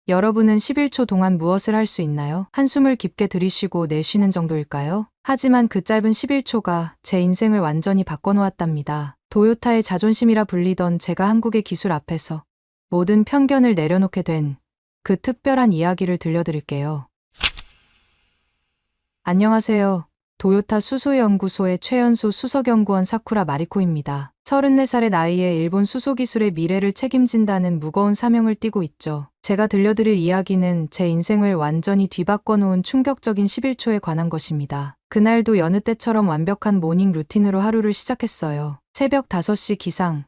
여러분은 11초 동안 무엇을 할 수 있나요? 한숨을 깊게 들이쉬고 내쉬는 정도일까요? 하지만 그 짧은 11초가 제 인생을 완전히 바꿔놓았답니다. 도요타의 자존심이라 불리던 제가 한국의 기술 앞에서 모든 편견을 내려놓게 된 그 특별한 이야기를 들려드릴게요. 안녕하세요. 도요타 수소연구소의 최연소 수석연구원 사쿠라 마리코입니다. 34살의 나이에 일본 수소기술의 미래를 책임진다는 무거운 사명을 띠고 있죠. 제가 들려드릴 이야기는 제 인생을 완전히 뒤바꿔 놓은 충격적인 11초에 관한 것입니다. 그날도 여느 때처럼 완벽한 모닝 루틴으로 하루를 시작했어요. 새벽 5시 기상,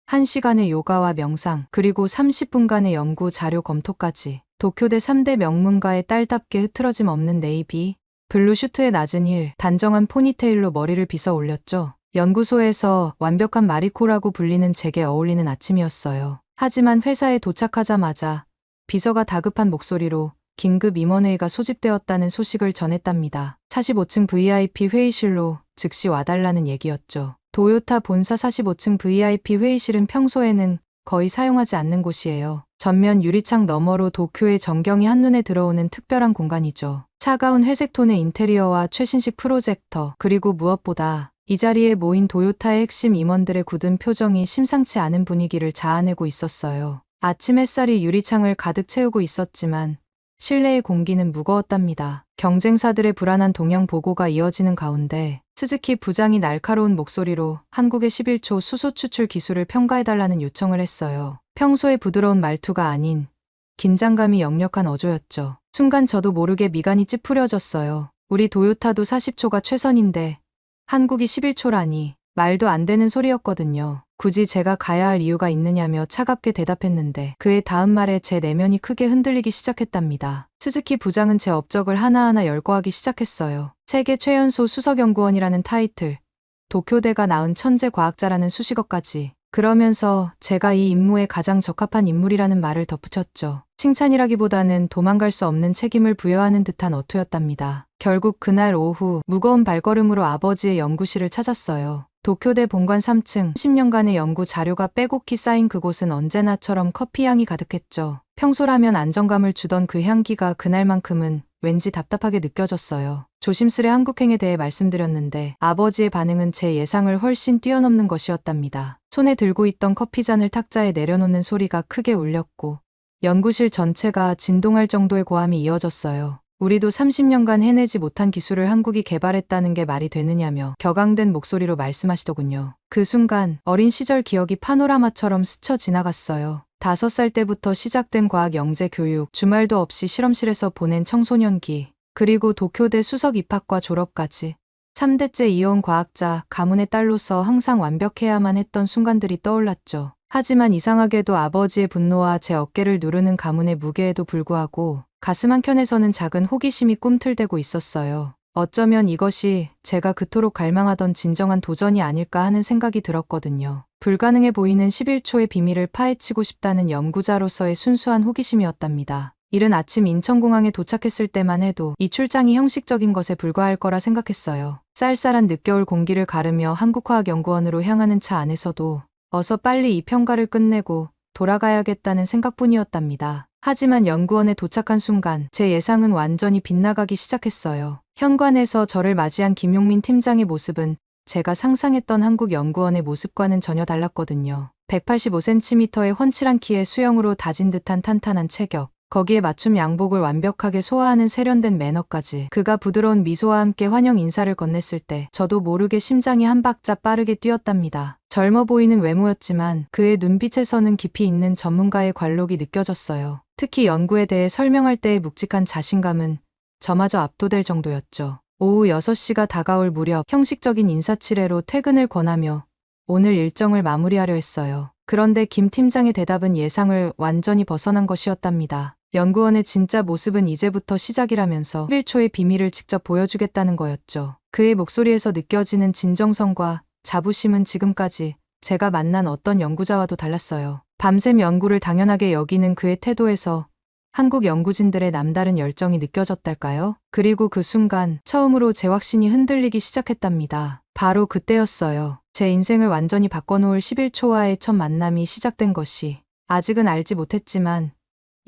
1시간의 요가와 명상, 그리고 30분간의 연구 자료 검토까지. 도쿄대 3대 명문가의 딸답게 흐트러짐 없는 네이비 블루 슈트에 낮은 힐, 단정한 포니테일로 머리를 빗어 올렸죠. 연구소에서 완벽한 마리코라고 불리는 제게 어울리는 아침이었어요. 하지만 회사에 도착하자마자 비서가 다급한 목소리로 긴급 임원회의가 소집되었다는 소식을 전했답니다. 45층 VIP 회의실로 즉시 와달라는 얘기였죠. 도요타 본사 45층 VIP 회의실은 평소에는 거의 사용하지 않는 곳이에요. 전면 유리창 너머로 도쿄의 전경이 한눈에 들어오는 특별한 공간이죠. 차가운 회색 톤의 인테리어와 최신식 프로젝터, 그리고 무엇보다 이 자리에 모인 도요타의 핵심 임원들의 굳은 표정이 심상치 않은 분위기를 자아내고 있었어요. 아침 햇살이 유리창을 가득 채우고 있었지만 실내의 공기는 무거웠답니다. 경쟁사들의 불안한 동향 보고가 이어지는 가운데 스즈키 부장이 날카로운 목소리로 한국의 11초 수소 추출 기술을 평가해달라는 요청을 했어요. 평소의 부드러운 말투가 아닌 긴장감이 역력한 어조였죠. 순간 저도 모르게 미간이 찌푸려졌어요. 우리 도요타도 40초가 최선인데 한국이 11초라니 말도 안 되는 소리였거든요. 굳이 제가 가야 할 이유가 있느냐며 차갑게 대답했는데 그의 다음 말에 제 내면이 크게 흔들리기 시작했답니다. 스즈키 부장은 제 업적을 하나하나 열거하기 시작했어요. 세계 최연소 수석연구원이라는 타이틀, 도쿄대가 낳은 천재 과학자라는 수식어까지. 그러면서 제가 이 임무에 가장 적합한 인물이라는 말을 덧붙였죠. 칭찬이라기보다는 도망갈 수 없는 책임을 부여하는 듯한 어투였답니다. 결국 그날 오후 무거운 발걸음으로 아버지의 연구실을 찾았어요. 도쿄대 본관 3층, 10년간의 연구 자료가 빼곡히 쌓인 그곳은 언제나처럼 커피 향이 가득했죠. 평소라면 안정감을 주던 그 향기가 그날만큼은 왠지 답답하게 느껴졌어요. 조심스레 한국행에 대해 말씀드렸는데 아버지의 반응은 제 예상을 훨씬 뛰어넘는 것이었답니다. 손에 들고 있던 커피잔을 탁자에 내려놓는 소리가 크게 울렸고 연구실 전체가 진동할 정도의 고함이 이어졌어요. 우리도 30년간 해내지 못한 기술을 한국이 개발했다는 게 말이 되느냐며 격앙된 목소리로 말씀하시더군요. 그 순간 어린 시절 기억이 파노라마처럼 스쳐 지나갔어요. 5살 때부터 시작된 과학 영재 교육, 주말도 없이 실험실에서 보낸 청소년기, 그리고 도쿄대 수석 입학과 졸업까지 3대째 이어온 과학자, 가문의 딸로서 항상 완벽해야만 했던 순간들이 떠올랐죠. 하지만 이상하게도 아버지의 분노와 제 어깨를 누르는 가문의 무게에도 불구하고 가슴 한켠에서는 작은 호기심이 꿈틀대고 있었어요. 어쩌면 이것이 제가 그토록 갈망하던 진정한 도전이 아닐까 하는 생각이 들었거든요. 불가능해 보이는 11초의 비밀을 파헤치고 싶다는 연구자로서의 순수한 호기심이었답니다. 이른 아침 인천공항에 도착했을 때만 해도 이 출장이 형식적인 것에 불과할 거라 생각했어요. 쌀쌀한 늦겨울 공기를 가르며 한국화학연구원으로 향하는 차 안에서도 어서 빨리 이 평가를 끝내고 돌아가야겠다는 생각뿐이었답니다. 하지만 연구원에 도착한 순간 제 예상은 완전히 빗나가기 시작했어요. 현관에서 저를 맞이한 김용민 팀장의 모습은 제가 상상했던 한국 연구원의 모습과는 전혀 달랐거든요. 185cm의 훤칠한 키에 수영으로 다진 듯한 탄탄한 체격, 거기에 맞춤 양복을 완벽하게 소화하는 세련된 매너까지. 그가 부드러운 미소와 함께 환영 인사를 건넸을 때 저도 모르게 심장이 한 박자 빠르게 뛰었답니다. 젊어 보이는 외모였지만 그의 눈빛에서는 깊이 있는 전문가의 관록이 느껴졌어요. 특히 연구에 대해 설명할 때의 묵직한 자신감은 저마저 압도될 정도였죠. 오후 6시가 다가올 무렵 형식적인 인사치레로 퇴근을 권하며 오늘 일정을 마무리하려 했어요. 그런데 김 팀장의 대답은 예상을 완전히 벗어난 것이었답니다. 연구원의 진짜 모습은 이제부터 시작이라면서 11초의 비밀을 직접 보여주겠다는 거였죠. 그의 목소리에서 느껴지는 진정성과 자부심은 지금까지 제가 만난 어떤 연구자와도 달랐어요. 밤샘 연구를 당연하게 여기는 그의 태도에서 한국 연구진들의 남다른 열정이 느껴졌달까요? 그리고 그 순간 처음으로 제 확신이 흔들리기 시작했답니다. 바로 그때였어요. 제 인생을 완전히 바꿔놓을 11초와의 첫 만남이 시작된 것이. 아직은 알지 못했지만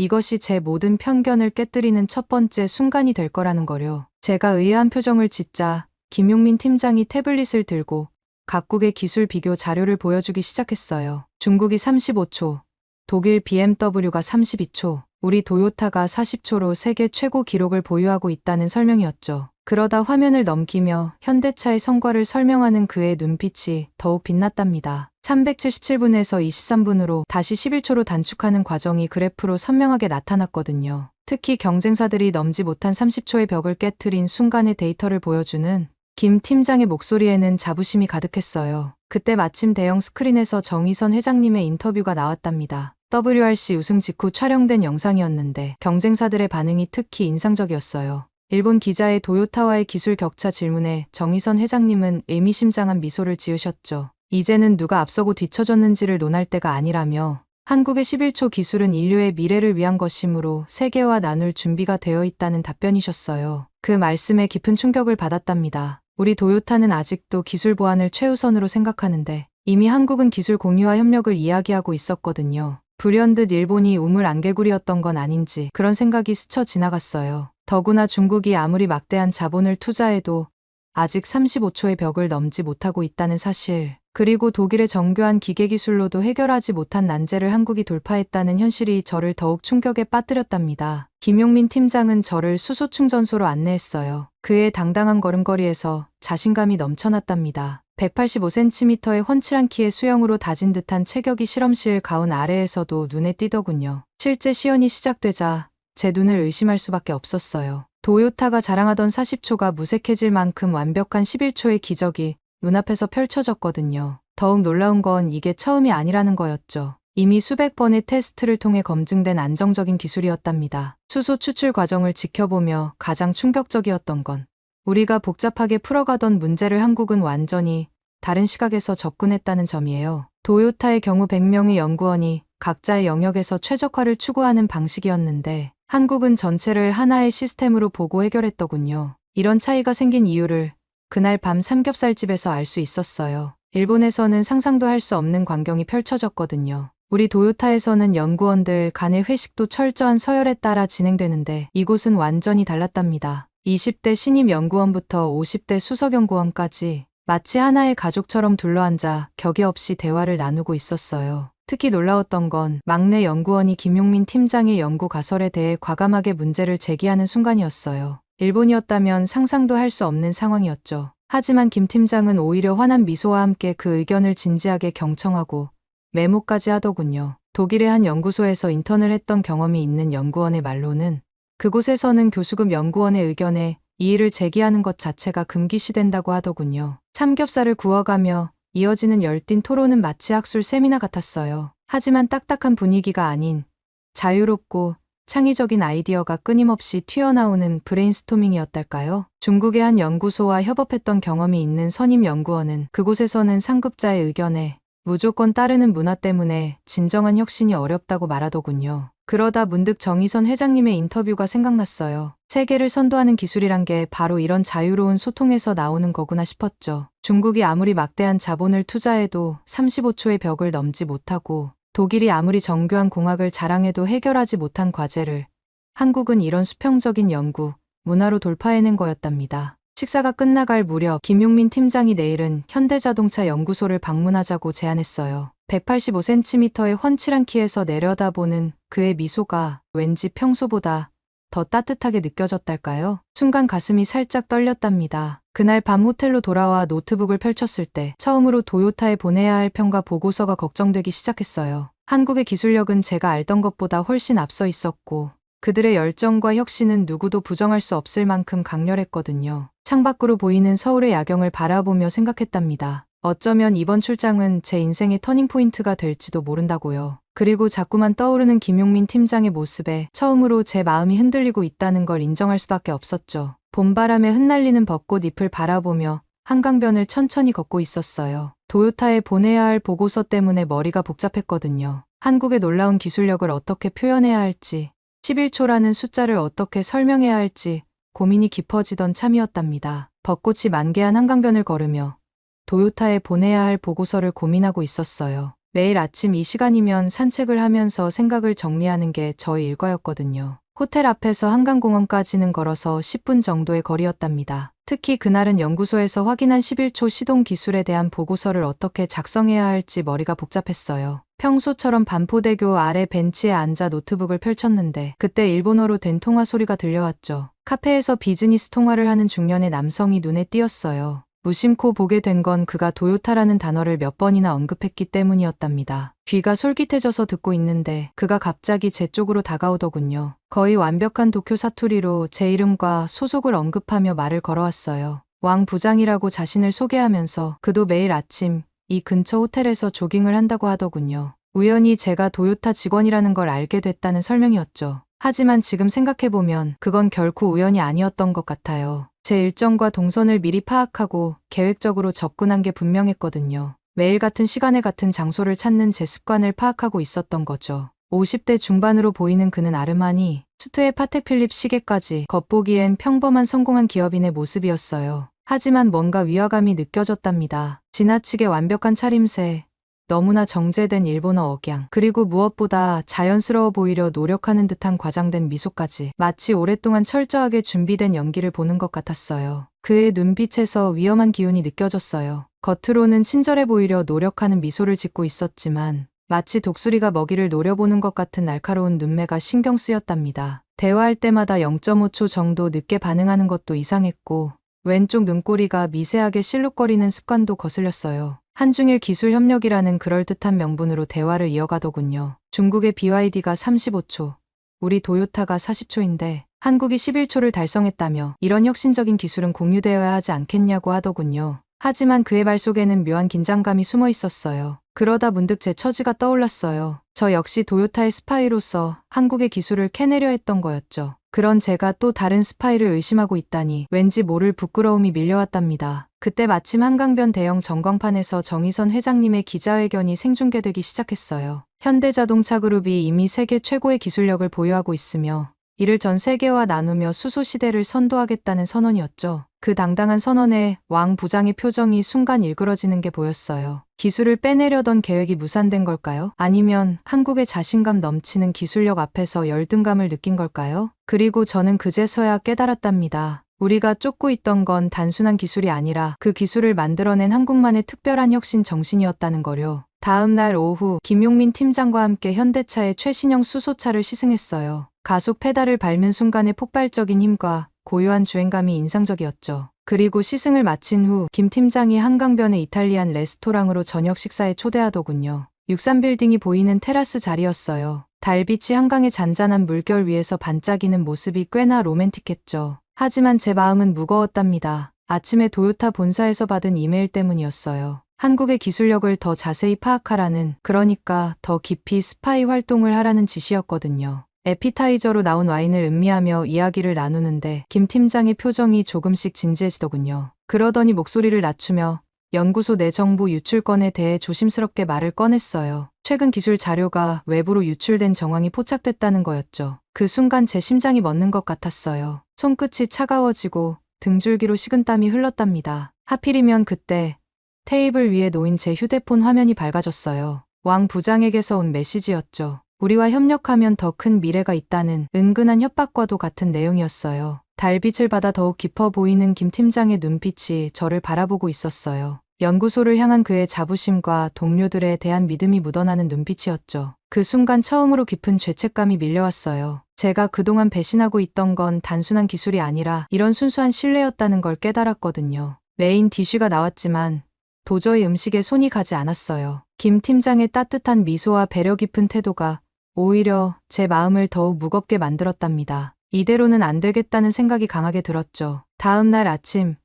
이것이 제 모든 편견을 깨뜨리는 첫 번째 순간이 될 거라는 거요. 제가 의아한 표정을 짓자 김용민 팀장이 태블릿을 들고 각국의 기술 비교 자료를 보여주기 시작했어요. 중국이 35초, 독일 BMW가 32초, 우리 도요타가 40초로 세계 최고 기록을 보유하고 있다는 설명이었죠. 그러다 화면을 넘기며 현대차의 성과를 설명하는 그의 눈빛이 더욱 빛났답니다. 377분에서 23분으로 다시 11초로 단축하는 과정이 그래프로 선명하게 나타났거든요. 특히 경쟁사들이 넘지 못한 30초의 벽을 깨트린 순간의 데이터를 보여주는 김 팀장의 목소리에는 자부심이 가득했어요. 그때 마침 대형 스크린에서 정의선 회장님의 인터뷰가 나왔답니다. WRC 우승 직후 촬영된 영상이었는데 경쟁사들의 반응이 특히 인상적이었어요. 일본 기자의 도요타와의 기술 격차 질문에 정의선 회장님은 의미심장한 미소를 지으셨죠. 이제는 누가 앞서고 뒤처졌는지를 논할 때가 아니라며 한국의 11초 기술은 인류의 미래를 위한 것이므로 세계와 나눌 준비가 되어 있다는 답변이셨어요. 그 말씀에 깊은 충격을 받았답니다. 우리 도요타는 아직도 기술 보완을 최우선으로 생각하는데 이미 한국은 기술 공유와 협력을 이야기하고 있었거든요. 불현듯 일본이 우물안개구리였던 건 아닌지 그런 생각이 스쳐 지나갔어요. 더구나 중국이 아무리 막대한 자본을 투자해도 아직 35초의 벽을 넘지 못하고 있다는 사실, 그리고 독일의 정교한 기계기술로도 해결하지 못한 난제를 한국이 돌파했다는 현실이 저를 더욱 충격에 빠뜨렸답니다. 김용민 팀장은 저를 수소충전소로 안내했어요. 그의 당당한 걸음걸이에서 자신감이 넘쳐났답니다. 185cm의 훤칠한 키의 수영으로 다진 듯한 체격이 실험실 가운 아래에서도 눈에 띄더군요. 실제 시연이 시작되자 제 눈을 의심할 수밖에 없었어요. 도요타가 자랑하던 40초가 무색해질 만큼 완벽한 11초의 기적이 눈앞에서 펼쳐졌거든요. 더욱 놀라운 건 이게 처음이 아니라는 거였죠. 이미 수백 번의 테스트를 통해 검증된 안정적인 기술이었답니다. 수소 추출 과정을 지켜보며 가장 충격적이었던 건 우리가 복잡하게 풀어가던 문제를 한국은 완전히 다른 시각에서 접근했다는 점이에요. 도요타의 경우 100명의 연구원이 각자의 영역에서 최적화를 추구하는 방식이었는데 한국은 전체를 하나의 시스템으로 보고 해결했더군요. 이런 차이가 생긴 이유를 그날 밤 삼겹살집에서 알 수 있었어요. 일본에서는 상상도 할 수 없는 광경이 펼쳐졌거든요. 우리 도요타에서는 연구원들 간의 회식도 철저한 서열에 따라 진행되는데 이곳은 완전히 달랐답니다. 20대 신입 연구원부터 50대 수석 연구원까지 마치 하나의 가족처럼 둘러앉아 격의 없이 대화를 나누고 있었어요. 특히 놀라웠던 건 막내 연구원이 김용민 팀장의 연구 가설에 대해 과감하게 문제를 제기하는 순간이었어요. 일본이었다면 상상도 할 수 없는 상황이었죠. 하지만 김 팀장은 오히려 환한 미소와 함께 그 의견을 진지하게 경청하고 메모까지 하더군요. 독일의 한 연구소에서 인턴을 했던 경험이 있는 연구원의 말로는 그곳에서는 교수급 연구원의 의견에 이의를 제기하는 것 자체가 금기시된다고 하더군요. 삼겹살을 구워가며 이어지는 열띤 토론은 마치 학술 세미나 같았어요. 하지만 딱딱한 분위기가 아닌 자유롭고 창의적인 아이디어가 끊임없이 튀어나오는 브레인스토밍이었달까요? 중국의 한 연구소와 협업했던 경험이 있는 선임 연구원은 그곳에서는 상급자의 의견에 무조건 따르는 문화 때문에 진정한 혁신이 어렵다고 말하더군요. 그러다 문득 정의선 회장님의 인터뷰가 생각났어요. 세계를 선도하는 기술이란 게 바로 이런 자유로운 소통에서 나오는 거구나 싶었죠. 중국이 아무리 막대한 자본을 투자해도 35초의 벽을 넘지 못하고 독일이 아무리 정교한 공학을 자랑해도 해결하지 못한 과제를 한국은 이런 수평적인 연구, 문화로 돌파해낸 거였답니다. 식사가 끝나갈 무렵 김용민 팀장이 내일은 현대자동차 연구소를 방문하자고 제안했어요. 185cm의 훤칠한 키에서 내려다보는 그의 미소가 왠지 평소보다 더 따뜻하게 느껴졌달까요? 순간 가슴이 살짝 떨렸답니다. 그날 밤 호텔로 돌아와 노트북을 펼쳤을 때 처음으로 도요타에 보내야 할 평가 보고서가 걱정되기 시작했어요. 한국의 기술력은 제가 알던 것보다 훨씬 앞서 있었고 그들의 열정과 혁신은 누구도 부정할 수 없을 만큼 강렬했거든요. 창밖으로 보이는 서울의 야경을 바라보며 생각했답니다. 어쩌면 이번 출장은 제 인생의 터닝포인트가 될지도 모른다고요. 그리고 자꾸만 떠오르는 김용민 팀장의 모습에 처음으로 제 마음이 흔들리고 있다는 걸 인정할 수밖에 없었죠. 봄바람에 흩날리는 벚꽃 잎을 바라보며 한강변을 천천히 걷고 있었어요. 도요타에 보내야 할 보고서 때문에 머리가 복잡했거든요. 한국의 놀라운 기술력을 어떻게 표현해야 할지, 11초라는 숫자를 어떻게 설명해야 할지 고민이 깊어지던 참이었답니다. 벚꽃이 만개한 한강변을 걸으며 도요타에 보내야 할 보고서를 고민하고 있었어요. 매일 아침 이 시간이면 산책을 하면서 생각을 정리하는 게 저의 일과였거든요. 호텔 앞에서 한강공원까지는 걸어서 10분 정도의 거리였답니다. 특히 그날은 연구소에서 확인한 11초 시동 기술에 대한 보고서를 어떻게 작성해야 할지 머리가 복잡했어요. 평소처럼 반포대교 아래 벤치에 앉아 노트북을 펼쳤는데 그때 일본어로 된 통화 소리가 들려왔죠. 카페에서 비즈니스 통화를 하는 중년의 남성이 눈에 띄었어요. 무심코 보게 된 건 그가 도요타라는 단어를 몇 번이나 언급했기 때문이었답니다. 귀가 솔깃해져서 듣고 있는데 그가 갑자기 제 쪽으로 다가오더군요. 거의 완벽한 도쿄 사투리로 제 이름과 소속을 언급하며 말을 걸어왔어요. 왕 부장이라고 자신을 소개하면서 그도 매일 아침 이 근처 호텔에서 조깅을 한다고 하더군요. 우연히 제가 도요타 직원이라는 걸 알게 됐다는 설명이었죠. 하지만 지금 생각해보면 그건 결코 우연이 아니었던 것 같아요. 제 일정과 동선을 미리 파악하고 계획적으로 접근한 게 분명했거든요. 매일 같은 시간에 같은 장소를 찾는 제 습관을 파악하고 있었던 거죠. 50대 중반으로 보이는 그는 아르마니, 수트에 파텍 필립 시계까지 겉보기엔 평범한 성공한 기업인의 모습이었어요. 하지만 뭔가 위화감이 느껴졌답니다. 지나치게 완벽한 차림새, 너무나 정제된 일본어 억양, 그리고 무엇보다 자연스러워 보이려 노력하는 듯한 과장된 미소까지 마치 오랫동안 철저하게 준비된 연기를 보는 것 같았어요. 그의 눈빛에서 위험한 기운이 느껴졌어요. 겉으로는 친절해 보이려 노력하는 미소를 짓고 있었지만 마치 독수리가 먹이를 노려보는 것 같은 날카로운 눈매가 신경 쓰였답니다. 대화할 때마다 0.5초 정도 늦게 반응하는 것도 이상했고 왼쪽 눈꼬리가 미세하게 실룩거리는 습관도 거슬렸어요. 한중일 기술 협력이라는 그럴듯한 명분으로 대화를 이어가더군요. 중국의 BYD가 35초, 우리 도요타가 40초인데 한국이 11초를 달성했다며 이런 혁신적인 기술은 공유되어야 하지 않겠냐고 하더군요. 하지만 그의 말 속에는 묘한 긴장감이 숨어 있었어요. 그러다 문득 제 처지가 떠올랐어요. 저 역시 도요타의 스파이로서 한국의 기술을 캐내려 했던 거였죠. 그런 제가 또 다른 스파이를 의심하고 있다니 왠지 모를 부끄러움이 밀려왔답니다. 그때 마침 한강변 대형 전광판에서 정의선 회장님의 기자회견이 생중계되기 시작했어요. 현대자동차그룹이 이미 세계 최고의 기술력을 보유하고 있으며 이를 전 세계와 나누며 수소 시대를 선도하겠다는 선언이었죠. 그 당당한 선언에 왕 부장의 표정이 순간 일그러지는 게 보였어요. 기술을 빼내려던 계획이 무산된 걸까요? 아니면 한국의 자신감 넘치는 기술력 앞에서 열등감을 느낀 걸까요? 그리고 저는 그제서야 깨달았답니다. 우리가 쫓고 있던 건 단순한 기술이 아니라 그 기술을 만들어낸 한국만의 특별한 혁신 정신이었다는 거요. 다음 날 오후 김용민 팀장과 함께 현대차의 최신형 수소차를 시승했어요. 가속 페달을 밟는 순간의 폭발적인 힘과 고요한 주행감이 인상적이었죠. 그리고 시승을 마친 후 김 팀장이 한강변의 이탈리안 레스토랑으로 저녁 식사에 초대하더군요. 63빌딩이 보이는 테라스 자리였어요. 달빛이 한강의 잔잔한 물결 위에서 반짝이는 모습이 꽤나 로맨틱했죠. 하지만 제 마음은 무거웠답니다. 아침에 도요타 본사에서 받은 이메일 때문이었어요. 한국의 기술력을 더 자세히 파악하라는, 그러니까 더 깊이 스파이 활동을 하라는 지시였거든요. 에피타이저로 나온 와인을 음미하며 이야기를 나누는데 김 팀장의 표정이 조금씩 진지해지더군요. 그러더니 목소리를 낮추며 연구소 내 정보 유출건에 대해 조심스럽게 말을 꺼냈어요. 최근 기술 자료가 외부로 유출된 정황이 포착됐다는 거였죠. 그 순간 제 심장이 멎는 것 같았어요. 손끝이 차가워지고 등줄기로 식은땀이 흘렀답니다. 하필이면 그때 테이블 위에 놓인 제 휴대폰 화면이 밝아졌어요. 왕 부장에게서 온 메시지였죠. 우리와 협력하면 더 큰 미래가 있다는 은근한 협박과도 같은 내용이었어요. 달빛을 받아 더욱 깊어 보이는 김 팀장의 눈빛이 저를 바라보고 있었어요. 연구소를 향한 그의 자부심과 동료들에 대한 믿음이 묻어나는 눈빛이었죠. 그 순간 처음으로 깊은 죄책감이 밀려왔어요. 제가 그동안 배신하고 있던 건 단순한 기술이 아니라 이런 순수한 신뢰였다는 걸 깨달았거든요. 메인 디쉬가 나왔지만 도저히 음식에 손이 가지 않았어요. 김 팀장의 따뜻한 미소와 배려 깊은 태도가 오히려 제 마음을 더욱 무겁게 만들었답니다. 이대로는 안 되겠다는 생각이 강하게 들었죠. 다음 날 아침,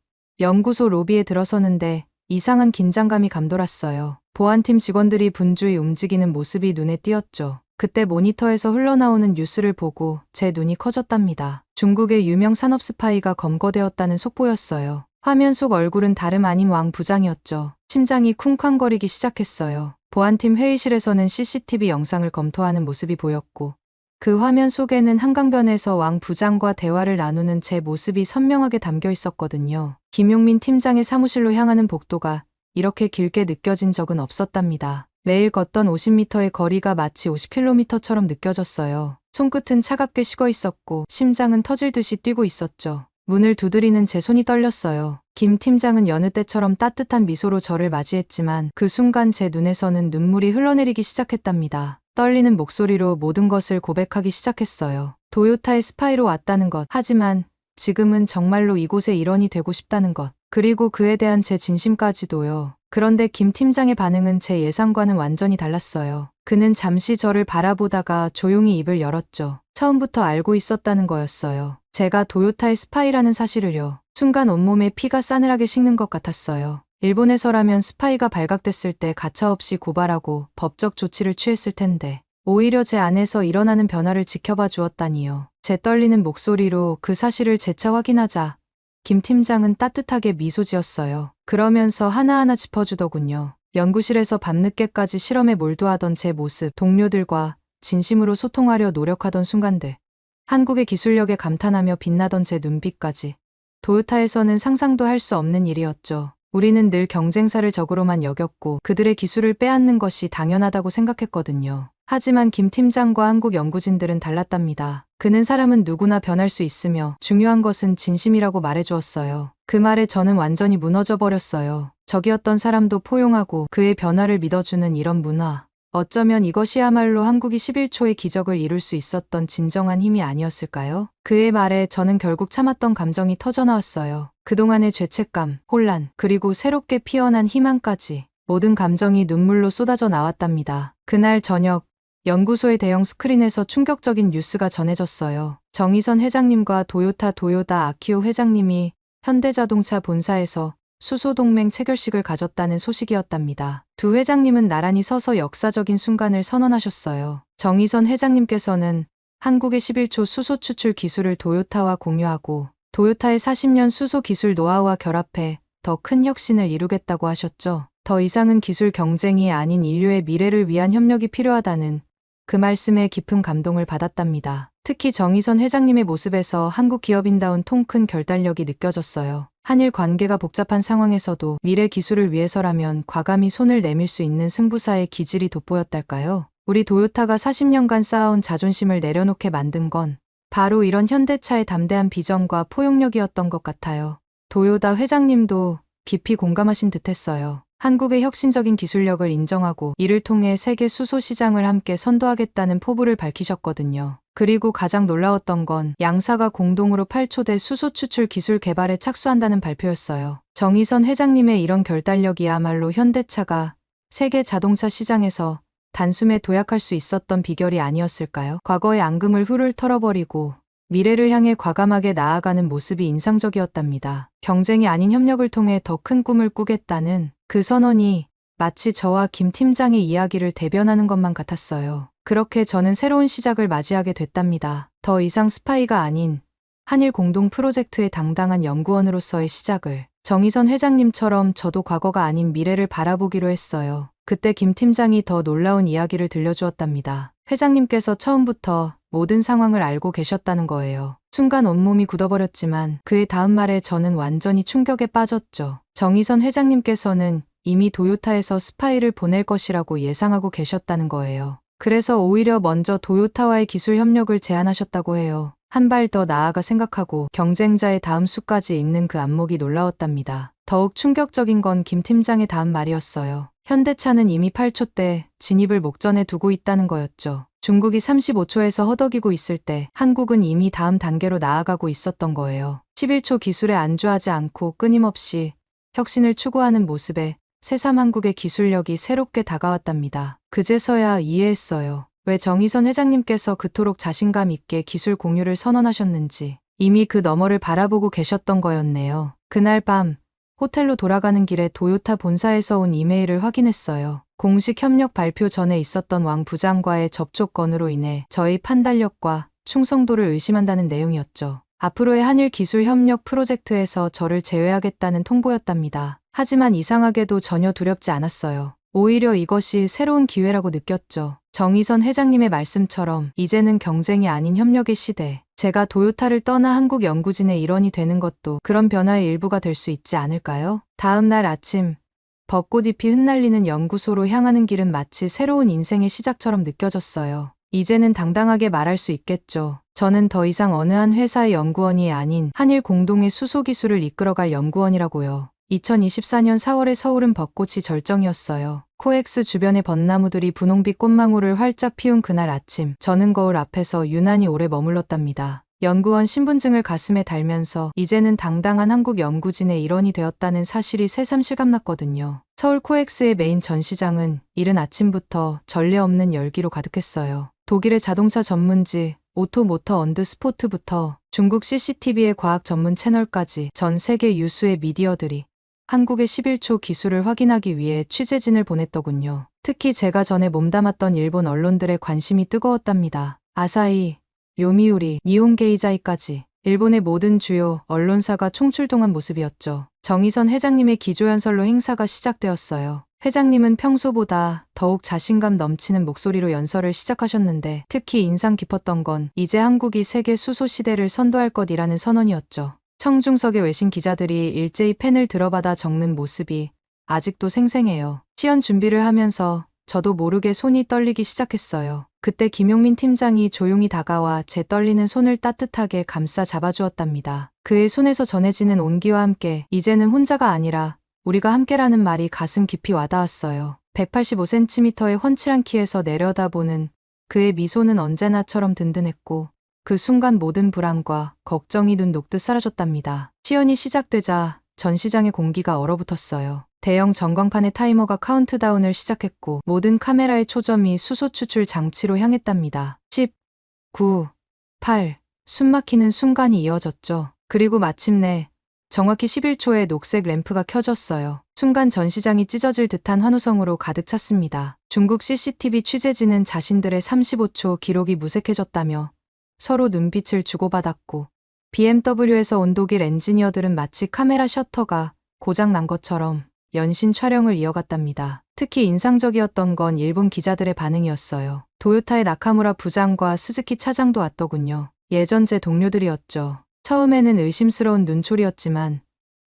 연구소 로비에 들어서는데 이상한 긴장감이 감돌았어요. 보안팀 직원들이 분주히 움직이는 모습이 눈에 띄었죠. 그때 모니터에서 흘러나오는 뉴스를 보고 제 눈이 커졌답니다. 중국의 유명 산업 스파이가 검거되었다는 속보였어요. 화면 속 얼굴은 다름 아닌 왕 부장이었죠. 심장이 쿵쾅거리기 시작했어요. 보안팀 회의실에서는 CCTV 영상을 검토하는 모습이 보였고 그 화면 속에는 한강변에서 왕 부장과 대화를 나누는 제 모습이 선명하게 담겨 있었거든요. 김용민 팀장의 사무실로 향하는 복도가 이렇게 길게 느껴진 적은 없었답니다. 매일 걷던 50m의 거리가 마치 50km처럼 느껴졌어요. 손끝은 차갑게 식어 있었고 심장은 터질 듯이 뛰고 있었죠. 문을 두드리는 제 손이 떨렸어요. 김 팀장은 여느 때처럼 따뜻한 미소로 저를 맞이했지만 그 순간 제 눈에서는 눈물이 흘러내리기 시작했답니다. 떨리는 목소리로 모든 것을 고백하기 시작했어요. 도요타의 스파이로 왔다는 것. 하지만 지금은 정말로 이곳의 일원이 되고 싶다는 것. 그리고 그에 대한 제 진심까지도요. 그런데 김 팀장의 반응은 제 예상과는 완전히 달랐어요. 그는 잠시 저를 바라보다가 조용히 입을 열었죠. 처음부터 알고 있었다는 거였어요. 제가 도요타의 스파이라는 사실을요. 순간 온몸에 피가 싸늘하게 식는 것 같았어요. 일본에서라면 스파이가 발각됐을 때 가차없이 고발하고 법적 조치를 취했을 텐데 오히려 제 안에서 일어나는 변화를 지켜봐 주었다니요. 제 떨리는 목소리로 그 사실을 재차 확인하자 김 팀장은 따뜻하게 미소 지었어요. 그러면서 하나하나 짚어주더군요. 연구실에서 밤늦게까지 실험에 몰두하던 제 모습, 동료들과 진심으로 소통하려 노력하던 순간들, 한국의 기술력에 감탄하며 빛나던 제 눈빛까지. 도요타에서는 상상도 할 수 없는 일이었죠. 우리는 늘 경쟁사를 적으로만 여겼고 그들의 기술을 빼앗는 것이 당연하다고 생각했거든요. 하지만 김 팀장과 한국 연구진들은 달랐답니다. 그는 사람은 누구나 변할 수 있으며 중요한 것은 진심이라고 말해주었어요. 그 말에 저는 완전히 무너져 버렸어요. 적이었던 사람도 포용하고 그의 변화를 믿어주는 이런 문화. 어쩌면 이것이야말로 한국이 11초의 기적을 이룰 수 있었던 진정한 힘이 아니었을까요? 그의 말에 저는 결국 참았던 감정이 터져나왔어요. 그동안의 죄책감, 혼란, 그리고 새롭게 피어난 희망까지 모든 감정이 눈물로 쏟아져 나왔답니다. 그날 저녁 연구소의 대형 스크린에서 충격적인 뉴스가 전해졌어요. 정의선 회장님과 도요타 아키오 회장님이 현대자동차 본사에서 수소동맹 체결식을 가졌다는 소식이었답니다. 두 회장님은 나란히 서서 역사적인 순간을 선언하셨어요. 정의선 회장님께서는 한국의 11초 수소 추출 기술을 도요타와 공유하고 도요타의 40년 수소 기술 노하우와 결합해 더 큰 혁신을 이루겠다고 하셨죠. 더 이상은 기술 경쟁이 아닌 인류의 미래를 위한 협력이 필요하다는 그 말씀에 깊은 감동을 받았답니다. 특히 정의선 회장님의 모습에서 한국 기업인다운 통큰 결단력이 느껴졌어요. 한일 관계가 복잡한 상황에서도 미래 기술을 위해서라면 과감히 손을 내밀 수 있는 승부사의 기질이 돋보였달까요? 우리 도요타가 40년간 쌓아온 자존심을 내려놓게 만든 건 바로 이런 현대차의 담대한 비전과 포용력이었던 것 같아요. 도요타 회장님도 깊이 공감하신 듯했어요. 한국의 혁신적인 기술력을 인정하고 이를 통해 세계 수소 시장을 함께 선도하겠다는 포부를 밝히셨거든요. 그리고 가장 놀라웠던 건 양사가 공동으로 8초대 수소 추출 기술 개발에 착수한다는 발표였어요. 정의선 회장님의 이런 결단력이야말로 현대차가 세계 자동차 시장에서 단숨에 도약할 수 있었던 비결이 아니었을까요? 과거의 앙금을 훌훌 털어버리고 미래를 향해 과감하게 나아가는 모습이 인상적이었답니다. 경쟁이 아닌 협력을 통해 더 큰 꿈을 꾸겠다는 그 선언이 마치 저와 김 팀장의 이야기를 대변하는 것만 같았어요. 그렇게 저는 새로운 시작을 맞이하게 됐답니다. 더 이상 스파이가 아닌 한일 공동 프로젝트의 당당한 연구원으로서의 시작을. 정의선 회장님처럼 저도 과거가 아닌 미래를 바라보기로 했어요. 그때 김 팀장이 더 놀라운 이야기를 들려주었답니다. 회장님께서 처음부터 모든 상황을 알고 계셨다는 거예요. 순간 온몸이 굳어버렸지만 그의 다음 말에 저는 완전히 충격에 빠졌죠. 정의선 회장님께서는 이미 도요타에서 스파이를 보낼 것이라고 예상하고 계셨다는 거예요. 그래서 오히려 먼저 도요타와의 기술 협력을 제안하셨다고 해요. 한 발 더 나아가 생각하고 경쟁자의 다음 수까지 읽는 그 안목이 놀라웠답니다. 더욱 충격적인 건 김 팀장의 다음 말이었어요. 현대차는 이미 8초 때 진입을 목전에 두고 있다는 거였죠. 중국이 35초에서 허덕이고 있을 때 한국은 이미 다음 단계로 나아가고 있었던 거예요. 11초 기술에 안주하지 않고 끊임없이 혁신을 추구하는 모습에 새삼 한국의 기술력이 새롭게 다가왔답니다. 그제서야 이해했어요. 왜 정의선 회장님께서 그토록 자신감 있게 기술 공유를 선언하셨는지. 이미 그 너머를 바라보고 계셨던 거였네요. 그날 밤 호텔로 돌아가는 길에 도요타 본사에서 온 이메일을 확인했어요. 공식 협력 발표 전에 있었던 왕 부장과의 접촉 건으로 인해 저희 판단력과 충성도를 의심한다는 내용이었죠. 앞으로의 한일 기술 협력 프로젝트에서 저를 제외하겠다는 통보였답니다. 하지만 이상하게도 전혀 두렵지 않았어요. 오히려 이것이 새로운 기회라고 느꼈죠. 정의선 회장님의 말씀처럼 이제는 경쟁이 아닌 협력의 시대. 제가 도요타를 떠나 한국 연구진의 일원이 되는 것도 그런 변화의 일부가 될 수 있지 않을까요? 다음 날 아침 벚꽃잎이 흩날리는 연구소로 향하는 길은 마치 새로운 인생의 시작처럼 느껴졌어요. 이제는 당당하게 말할 수 있겠죠. 저는 더 이상 어느 한 회사의 연구원이 아닌 한일 공동의 수소기술을 이끌어갈 연구원이라고요. 2024년 4월에 서울은 벚꽃이 절정이었어요. 코엑스 주변의 벚나무들이 분홍빛 꽃망울을 활짝 피운 그날 아침, 저는 거울 앞에서 유난히 오래 머물렀답니다. 연구원 신분증을 가슴에 달면서 이제는 당당한 한국 연구진의 일원이 되었다는 사실이 새삼 실감났거든요. 서울 코엑스의 메인 전시장은 이른 아침부터 전례 없는 열기로 가득했어요. 독일의 자동차 전문지 오토모터 언드 스포트부터 중국 CCTV의 과학 전문 채널까지 전 세계 유수의 미디어들이 한국의 11초 기술을 확인하기 위해 취재진을 보냈더군요. 특히 제가 전에 몸담았던 일본 언론들의 관심이 뜨거웠답니다. 아사히, 요미우리, 니혼게이자이까지 일본의 모든 주요 언론사가 총출동한 모습이었죠. 정의선 회장님의 기조연설로 행사가 시작되었어요. 회장님은 평소보다 더욱 자신감 넘치는 목소리로 연설을 시작하셨는데 특히 인상 깊었던 건 이제 한국이 세계 수소 시대를 선도할 것이라는 선언이었죠. 청중석의 외신 기자들이 일제히 펜을 들어받아 적는 모습이 아직도 생생해요. 시연 준비를 하면서 저도 모르게 손이 떨리기 시작했어요. 그때 김용민 팀장이 조용히 다가와 제 떨리는 손을 따뜻하게 감싸 잡아주었답니다. 그의 손에서 전해지는 온기와 함께 이제는 혼자가 아니라 우리가 함께라는 말이 가슴 깊이 와닿았어요. 185cm의 훤칠한 키에서 내려다보는 그의 미소는 언제나처럼 든든했고 그 순간 모든 불안과 걱정이 눈 녹듯 사라졌답니다. 시연이 시작되자 전시장의 공기가 얼어붙었어요. 대형 전광판의 타이머가 카운트다운을 시작했고 모든 카메라의 초점이 수소 추출 장치로 향했답니다. 10, 9, 8, 숨막히는 순간이 이어졌죠. 그리고 마침내 정확히 11초에 녹색 램프가 켜졌어요. 순간 전시장이 찢어질 듯한 환호성으로 가득 찼습니다. 중국 CCTV 취재진은 자신들의 35초 기록이 무색해졌다며 서로 눈빛을 주고받았고 BMW에서 온 독일 엔지니어들은 마치 카메라 셔터가 고장난 것처럼 연신 촬영을 이어갔답니다. 특히 인상적이었던 건 일본 기자들의 반응이었어요. 도요타의 나카무라 부장과 스즈키 차장도 왔더군요. 예전 제 동료들이었죠. 처음에는 의심스러운 눈초리였지만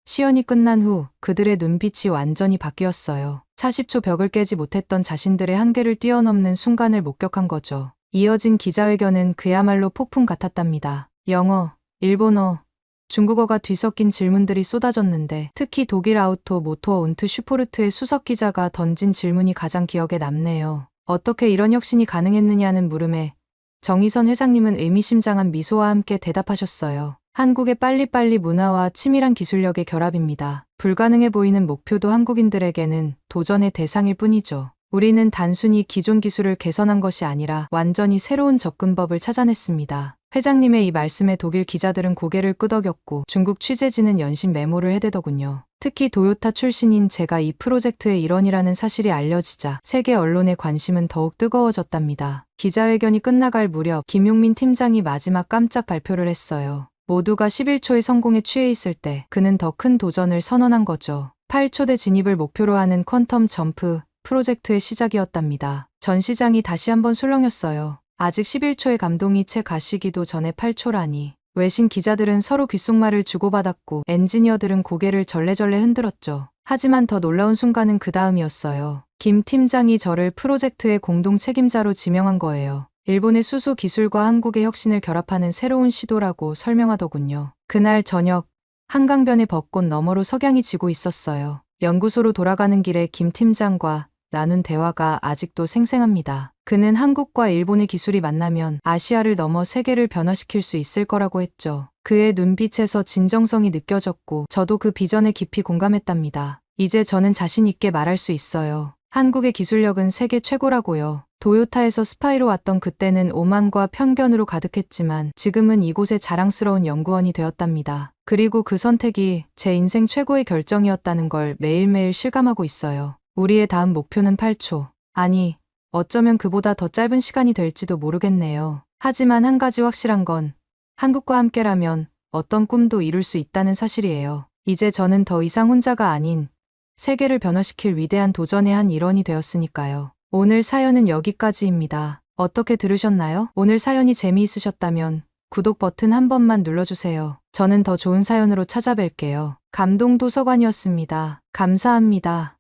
시연이 끝난 후 그들의 눈빛이 완전히 바뀌었어요. 40초 벽을 깨지 못했던 자신들의 한계를 뛰어넘는 순간을 목격한 거죠. 이어진 기자회견은 그야말로 폭풍 같았답니다. 영어, 일본어, 중국어가 뒤섞인 질문들이 쏟아졌는데 특히 독일 아우토 모토어 운트 슈포르트의 수석 기자가 던진 질문이 가장 기억에 남네요. 어떻게 이런 혁신이 가능했느냐는 물음에 정의선 회장님은 의미심장한 미소와 함께 대답하셨어요. 한국의 빨리빨리 문화와 치밀한 기술력의 결합입니다. 불가능해 보이는 목표도 한국인들에게는 도전의 대상일 뿐이죠. 우리는 단순히 기존 기술을 개선한 것이 아니라 완전히 새로운 접근법을 찾아냈습니다. 회장님의 이 말씀에 독일 기자들은 고개를 끄덕였고 중국 취재진은 연신 메모를 해대더군요. 특히 도요타 출신인 제가 이 프로젝트의 일원이라는 사실이 알려지자 세계 언론의 관심은 더욱 뜨거워졌답니다. 기자회견이 끝나갈 무렵 김용민 팀장이 마지막 깜짝 발표를 했어요. 모두가 11초의 성공에 취해 있을 때 그는 더 큰 도전을 선언한 거죠. 8초대 진입을 목표로 하는 퀀텀 점프 프로젝트의 시작이었답니다. 전시장이 다시 한번 술렁였어요. 아직 11초의 감동이 채 가시기도 전에 8초라니. 외신 기자들은 서로 귓속말을 주고받았고 엔지니어들은 고개를 절레절레 흔들었죠. 하지만 더 놀라운 순간은 그 다음이었어요. 김 팀장이 저를 프로젝트의 공동 책임자로 지명한 거예요. 일본의 수소 기술과 한국의 혁신을 결합하는 새로운 시도라고 설명하더군요. 그날 저녁 한강변의 벚꽃 너머로 석양이 지고 있었어요. 연구소로 돌아가는 길에 김 팀장과 나눈 대화가 아직도 생생합니다. 그는 한국과 일본의 기술이 만나면 아시아를 넘어 세계를 변화시킬 수 있을 거라고 했죠. 그의 눈빛에서 진정성이 느껴졌고 저도 그 비전에 깊이 공감했답니다. 이제 저는 자신 있게 말할 수 있어요. 한국의 기술력은 세계 최고라고요. 도요타에서 스파이로 왔던 그때는 오만과 편견으로 가득했지만 지금은 이곳의 자랑스러운 연구원이 되었답니다. 그리고 그 선택이 제 인생 최고의 결정이었다는 걸 매일매일 실감하고 있어요. 우리의 다음 목표는 8초. 아니, 어쩌면 그보다 더 짧은 시간이 될지도 모르겠네요. 하지만 한 가지 확실한 건 한국과 함께라면 어떤 꿈도 이룰 수 있다는 사실이에요. 이제 저는 더 이상 혼자가 아닌 세계를 변화시킬 위대한 도전의 한 일원이 되었으니까요. 오늘 사연은 여기까지입니다. 어떻게 들으셨나요? 오늘 사연이 재미있으셨다면 구독 버튼 한 번만 눌러주세요. 저는 더 좋은 사연으로 찾아뵐게요. 감동도서관이었습니다. 감사합니다.